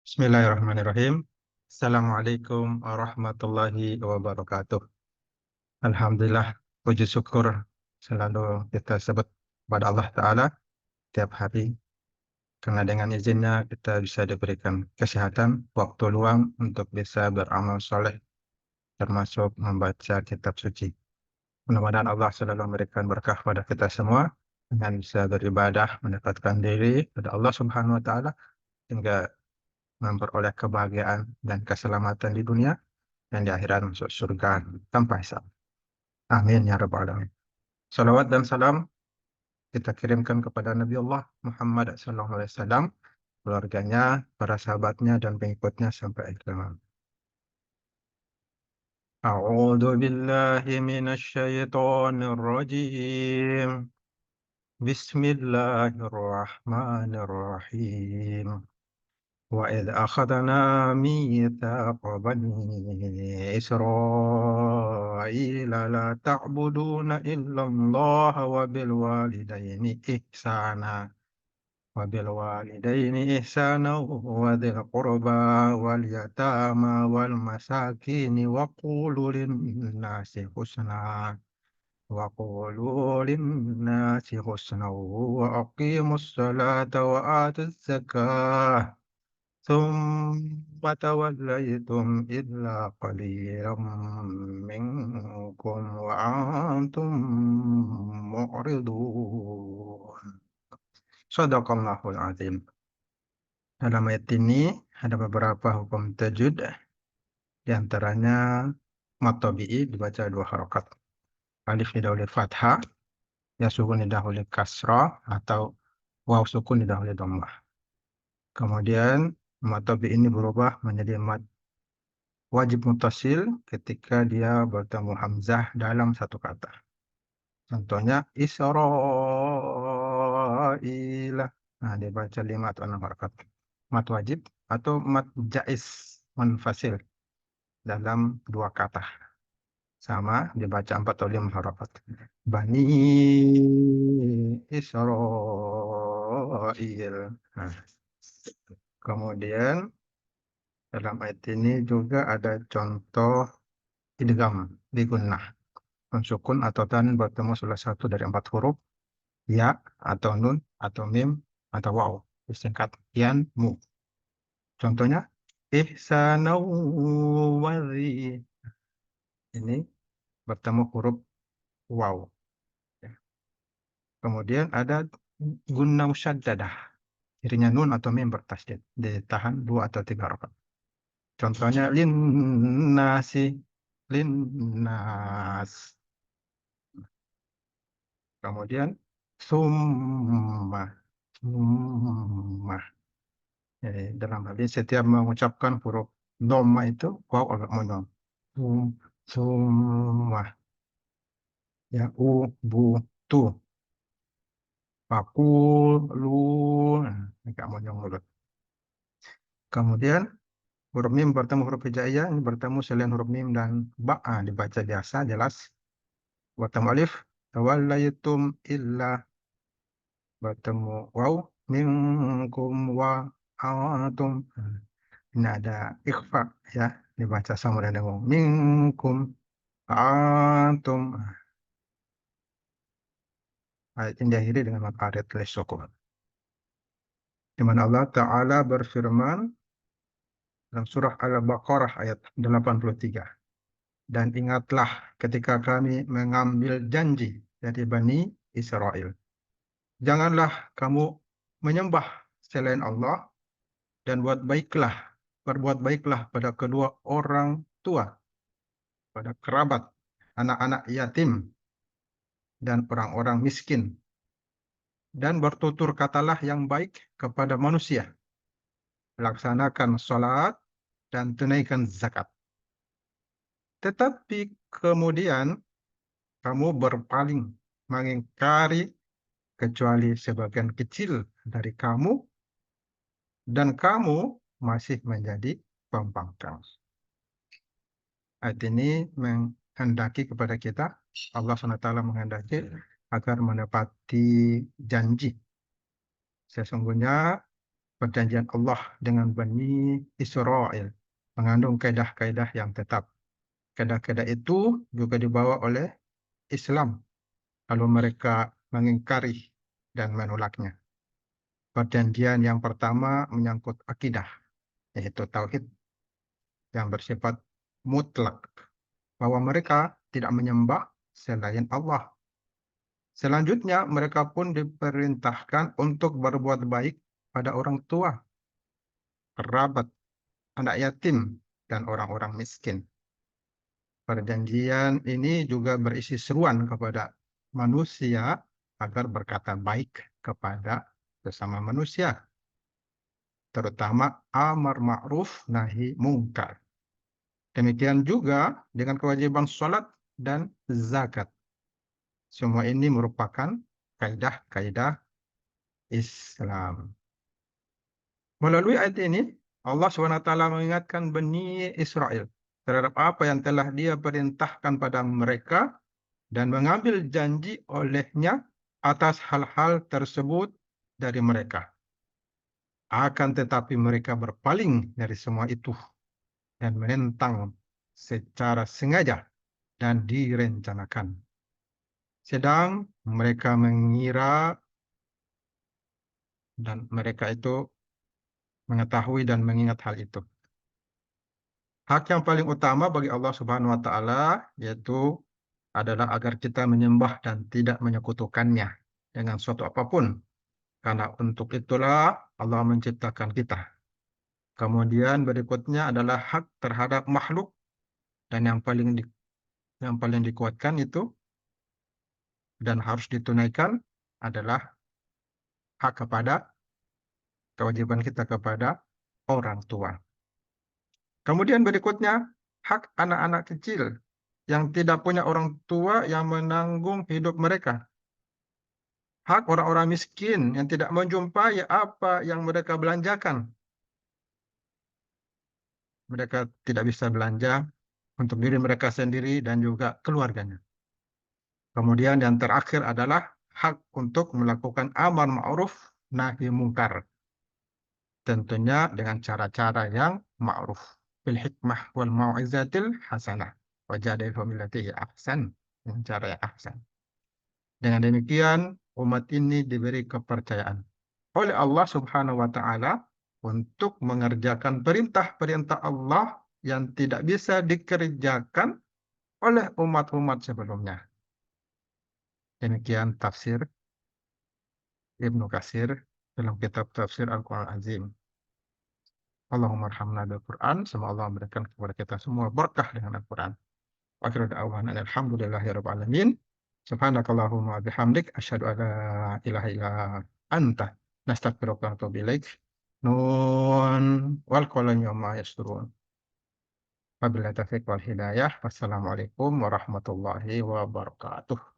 Bismillahirrahmanirrahim. Assalamualaikum warahmatullahi wabarakatuh. Alhamdulillah, puji syukur selalu kita sebut pada Allah Ta'ala tiap hari. Karena dengan izinnya kita bisa diberikan kesehatan, waktu luang untuk bisa beramal soleh, termasuk membaca kitab suci. Mudah-mudahan Allah selalu memberikan berkah pada kita semua, dengan bisa beribadah, mendekatkan diri pada Allah Subhanahu Wa Ta'ala, hingga memperoleh kebahagiaan dan keselamatan di dunia dan di akhirat masuk surga tanpa hisab. Amin ya rabbal alamin. Salawat dan salam kita kirimkan kepada Nabi Allah Muhammad SAW, keluarganya, para sahabatnya, dan pengikutnya sampai akhir zaman. A'udzu billahi minasy syaithanir rajim. Bismillahirrahmanirrahim. وإذ أخذنا ميثاق بني إسرائيل لا تعبدون إلا الله وبالوالدين إحسانا وذي القربى واليتامى والمساكين وقولوا للناس حسنا وأقيموا الصلاة وآتوا الزكاة ثم توليتم إلا قليلا منكم وأنتم معرضون. Shadaqallahul azim. Dalam ayat ini ada beberapa hukum tajwid, di antaranya mad tabi'i dibaca dua harokat. Alif didahului fathah, ya sukun didahului kasrah, atau waw sukun didahului dhammah. Kemudian mad tabi'i ini berubah menjadi mad wajib mutasil ketika dia bertemu hamzah dalam satu kata. Contohnya Isra'ilah. Nah, dibaca 5 atau 6 harakat. Mad wajib atau mad jais munfasil dalam dua kata. Sama dibaca 4 atau 5 harakat. Bani Isra'il. Nah, kemudian dalam ayat ini juga ada contoh idgham di gunnah. Sukun atau tan bertemu salah satu dari 4 huruf, ya atau nun atau mim atau waw, disingkat yan mu. Contohnya ihsanau wadhi, ini bertemu huruf waw. Ya. Kemudian ada gunna musyaddadah, dirinya nun atau mim bertasydid, ditahan 2 atau 3 rakaat. Contohnya linnasi, linnas. Kemudian summa, summa. Jadi, dalam hal ini setiap mengucapkan huruf dhamma itu waw agak monyong. Summa, ya bu tu, lu, agak monyong mulut. Kemudian huruf mim bertemu huruf hijaiyah, ini bertemu selain huruf mim dan ba, dibaca biasa jelas. Bertemu alif, tawallaitum illa, bertemu waw, minkum wa antum. Ini ada ikhfa, ya, dibaca sama dengan minkum antum. Ayat ini diakhiri dengan mad arid li sukun. Di mana Allah Ta'ala berfirman dalam surah Al-Baqarah ayat 83. Dan ingatlah ketika kami mengambil janji dari Bani Israel. Janganlah kamu menyembah selain Allah dan berbuat baiklah pada kedua orang tua, pada kerabat, anak-anak yatim, dan orang-orang miskin. Dan bertutur katalah yang baik kepada manusia. Laksanakan sholat dan tunaikan zakat. Tetapi kemudian kamu berpaling mengingkari kecuali sebagian kecil dari kamu, dan kamu masih menjadi pembangkang. Ayat ini menghendaki kepada kita, Allah SWT menghendaki agar menepati janji. Sesungguhnya perjanjian Allah dengan Bani Israel mengandung kaidah-kaidah yang tetap. Kaidah-kaidah itu juga dibawa oleh Islam, lalu mereka mengingkari dan menolaknya. Perjanjian yang pertama menyangkut akidah, yaitu tauhid yang bersifat mutlak, bahwa mereka tidak menyembah selain Allah. Selanjutnya, mereka pun diperintahkan untuk berbuat baik pada orang tua, kerabat, anak yatim, dan orang-orang miskin. Perjanjian ini juga berisi seruan kepada manusia agar berkata baik kepada sesama manusia, terutama amar ma'ruf nahi mungkar. Demikian juga dengan kewajiban sholat dan zakat. Semua ini merupakan kaidah-kaidah Islam. Melalui ayat ini, Allah SWT mengingatkan Bani Israel terhadap apa yang telah Dia perintahkan pada mereka dan mengambil janji olehnya atas hal-hal tersebut dari mereka. Akan tetapi mereka berpaling dari semua itu dan menentang secara sengaja dan direncanakan. Sedang mereka mengira dan mereka itu mengetahui dan mengingat hal itu. Hak yang paling utama bagi Allah Subhanahu wa taala yaitu adalah agar kita menyembah dan tidak menyekutukannya dengan suatu apapun. Karena untuk itulah Allah menciptakan kita. Kemudian berikutnya adalah hak terhadap makhluk dan yang paling dikuatkan itu dan harus ditunaikan adalah hak kewajiban kita kepada orang tua. Kemudian berikutnya, hak anak-anak kecil yang tidak punya orang tua yang menanggung hidup mereka. Hak orang-orang miskin yang tidak menjumpai apa yang mereka belanjakan. Mereka tidak bisa belanja untuk diri mereka sendiri dan juga keluarganya. Kemudian yang terakhir adalah hak untuk melakukan amar ma'ruf nahi mungkar. Tentunya dengan cara-cara yang ma'ruf. Bil hikmah wal mau'izatil hasanah. Wajadilhum billati ahsan. Dengan cara yang ahsan. Dengan demikian, umat ini diberi kepercayaan oleh Allah Subhanahu wa taala untuk mengerjakan perintah-perintah Allah yang tidak bisa dikerjakan oleh umat-umat sebelumnya. Demikian tafsir Ibnu Katsir dalam kitab tafsir Al-Quran Azim. Allahumma arhamna bil Quran. Semoga Allah memberikan kepada kita semua berkah dengan Al-Quran. Wa akhiru da'wana alhamdulillahi rabbil alamin. Subhanakallahumma wa bihamdik asyhadu an la ilaha illa anta nastaghfiruka wa atubu ilaik. Nun wal qalami wama yasturun. Wabillahi taufiq wal hidayah. Wassalamualaikum warahmatullahi wabarakatuh.